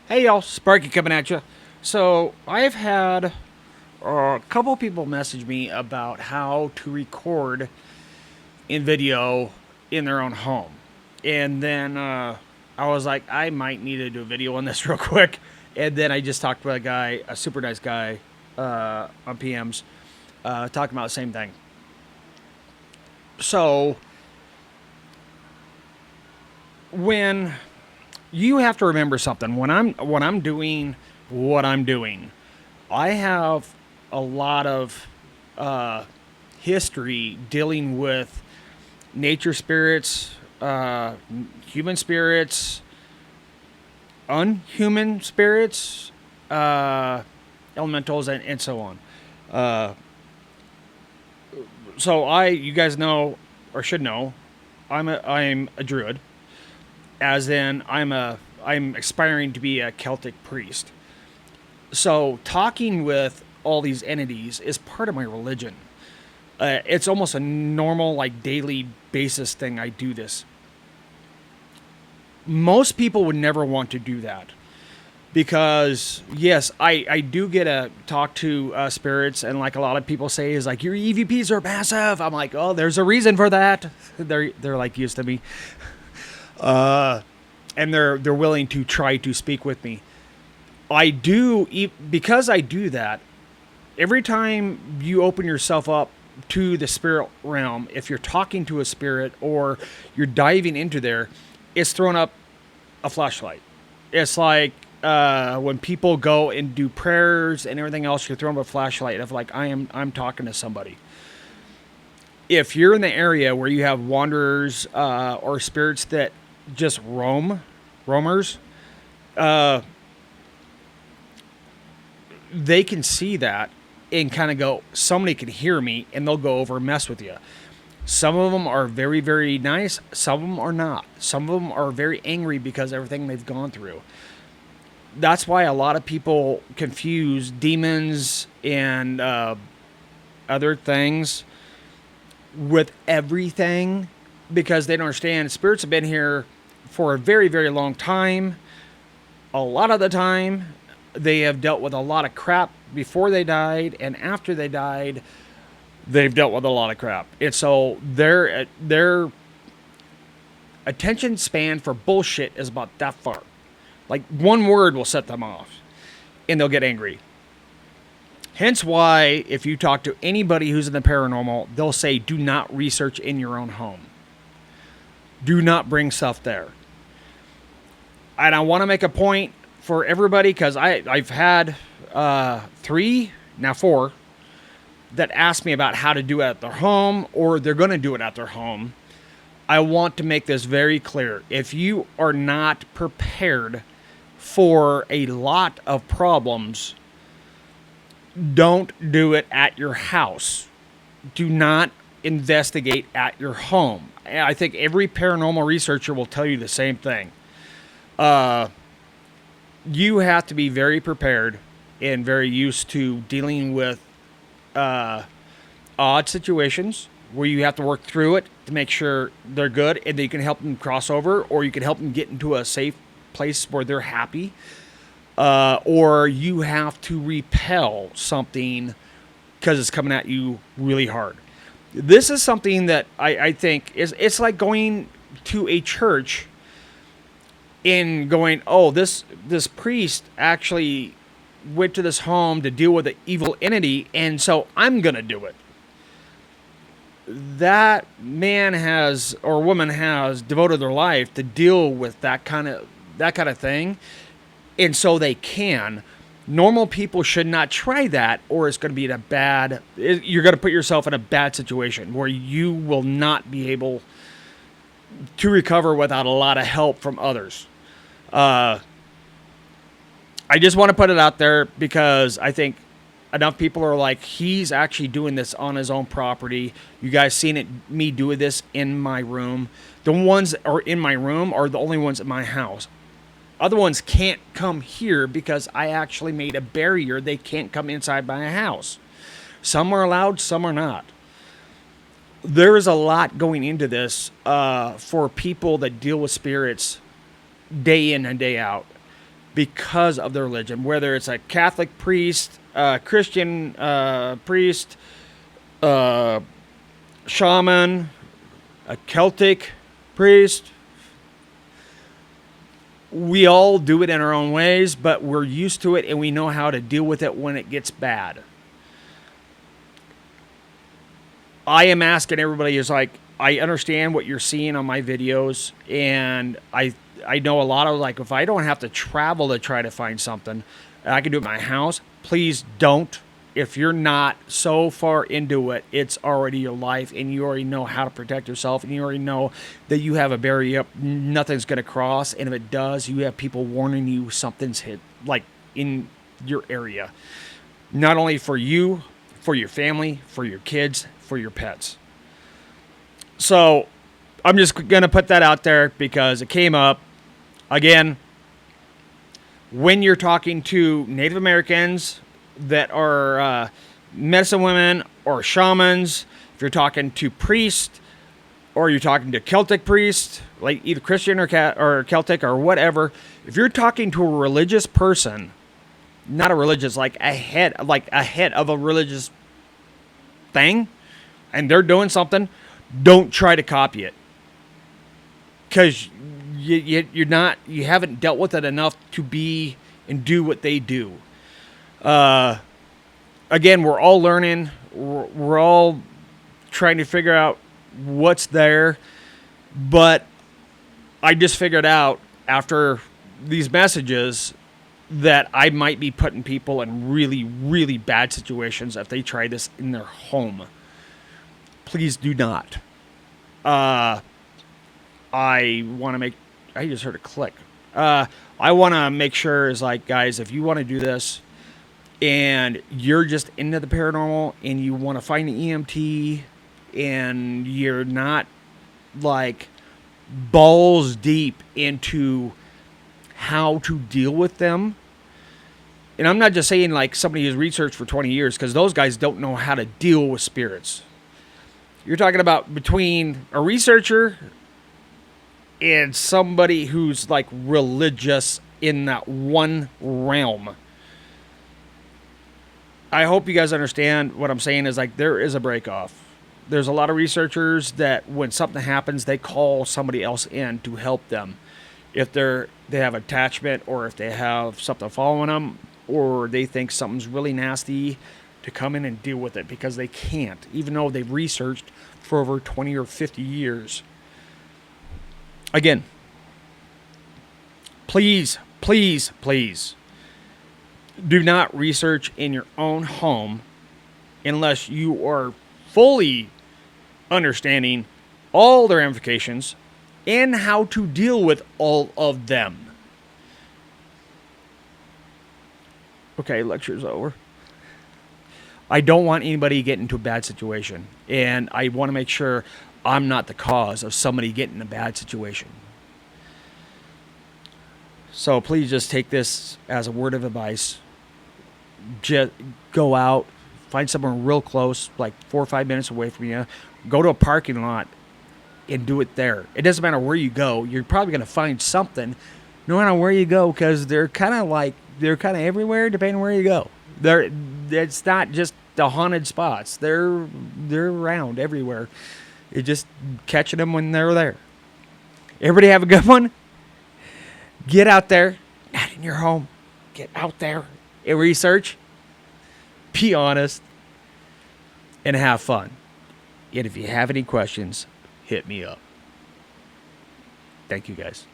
Hey y'all, Sparky coming at you. So I've had a couple people message me about how to record in video in their own home, and then I was like, I might need to do a video on this real quick. And then I just talked with a guy, a super nice guy, on PMs, talking about the same thing. So when you have to remember something when I'm doing what I'm doing. I have a lot of uh, history dealing with nature spirits, human spirits, unhuman spirits, uh, elementals, and so on. Uh, you guys know or should know, I'm a druid, as in I'm aspiring to be a Celtic priest. So talking with all these entities is part of my religion. It's almost a normal, like daily basis thing. I do this. Most people would never want to do that because yes, I do get to talk to spirits, and like a lot of people say is like your EVPs are massive. I'm like, oh, there's a reason for that. They're like used to me, and they're willing to try to speak with me. I do because I do that. Every time you open yourself up to the spirit realm, if you're talking to a spirit or you're diving into there, it's thrown up a flashlight. It's like when people go and do prayers and everything else, you're throwing up a flashlight of like I'm talking to somebody. If you're in the area where you have wanderers or spirits that just roamers, uh, they can see that and kind of go, somebody can hear me, and they'll go over and mess with you. Some of them are very, very nice. Some of them are not. Some of them are very angry because of everything they've gone through. That's why a lot of people confuse demons and other things with everything because they don't understand. Spirits have been here for a very, very long time. A lot of the time, they have dealt with a lot of crap before they died, and after they died, they've dealt with a lot of crap. And so their attention span for bullshit is about that far. Like one word will set them off, and they'll get angry. Hence why, if you talk to anybody who's in the paranormal, they'll say, do not research in your own home. Do not bring stuff there. And I want to make a point for everybody because I've had three, now four, that ask me about how to do it at their home or they're going to do it at their home. I want to make this very clear. If you are not prepared for a lot of problems, don't do it at your house. Do not investigate at your home. I think every paranormal researcher will tell you the same thing. You have to be very prepared and very used to dealing with odd situations where you have to work through it to make sure they're good and that you can help them cross over, or you can help them get into a safe place where they're happy, or you have to repel something because it's coming at you really hard. This is something that I think is, it's like going to a church and going, oh, this priest actually went to this home to deal with an evil entity, and so I'm gonna do it. That man has or woman has devoted their life to deal with that kind of thing, and so they can. Normal people should not try that, or it's going to be you're going to put yourself in a bad situation where you will not be able to recover without a lot of help from others. I just want to put it out there because I think enough people are like, he's actually doing this on his own property. You guys seen it, me doing this in my room. The ones that are in my room are the only ones in my house. Other ones can't come here because I actually made a barrier. They can't come inside my house. Some are allowed, some are not. There is a lot going into this for people that deal with spirits day in and day out. because of their religion, whether it's a Catholic priest, Christian priest, shaman, a Celtic priest. We all do it in our own ways, but we're used to it and we know how to deal with it when it gets bad. I am asking everybody, is like, I understand what you're seeing on my videos, and I know a lot of, like, if I don't have to travel to try to find something, I can do it at my house. Please don't. If you're not so far into it, it's already your life, and you already know how to protect yourself, and you already know that you have a barrier up, nothing's going to cross, and if it does, you have people warning you something's hit, like, in your area. Not only for you, for your family, for your kids, for your pets. So I'm just going to put that out there because it came up. Again, when you're talking to Native Americans that are medicine women or shamans, if you're talking to priests or you're talking to Celtic priests, like either Christian or Celtic or whatever, if you're talking to a religious person, not a religious, like a head of a religious thing, and they're doing something, don't try to copy it, because you haven't dealt with it enough to be and do what they do. Again, we're all learning. We're all trying to figure out what's there, but I just figured out after these messages that I might be putting people in really, really bad situations if they try this in their home. Please do not. I want to make... I just heard a click. I want to make sure, is like, guys, if you want to do this and you're just into the paranormal and you want to find an EMT and you're not, like, balls deep into how to deal with them. And I'm not just saying, like, somebody who's researched for 20 years, because those guys don't know how to deal with spirits. You're talking about between a researcher and somebody who's, like, religious in that one realm. I hope you guys understand what I'm saying is, like, there is a break-off. There's a lot of researchers that when something happens, they call somebody else in to help them. If they have attachment, or if they have something following them, or they think something's really nasty, to come in and deal with it, because they can't, even though they've researched for over 20 or 50 years. Again, please, please, please do not research in your own home unless you are fully understanding all the ramifications and how to deal with all of them. Okay, lecture's over. I don't want anybody to get into a bad situation, and I want to make sure I'm not the cause of somebody getting in a bad situation. So please just take this as a word of advice. Just go out, find somewhere real close, like 4 or 5 minutes away from you. Go to a parking lot and do it there. It doesn't matter where you go. You're probably going to find something no matter where you go, because they're kind of everywhere depending on where you go. It's not just the haunted spots. They're around everywhere. You're just catching them when they're there. Everybody have a good one. Get out there. Not in your home. Get out there and research. Be honest. And have fun. And if you have any questions, hit me up. Thank you, guys.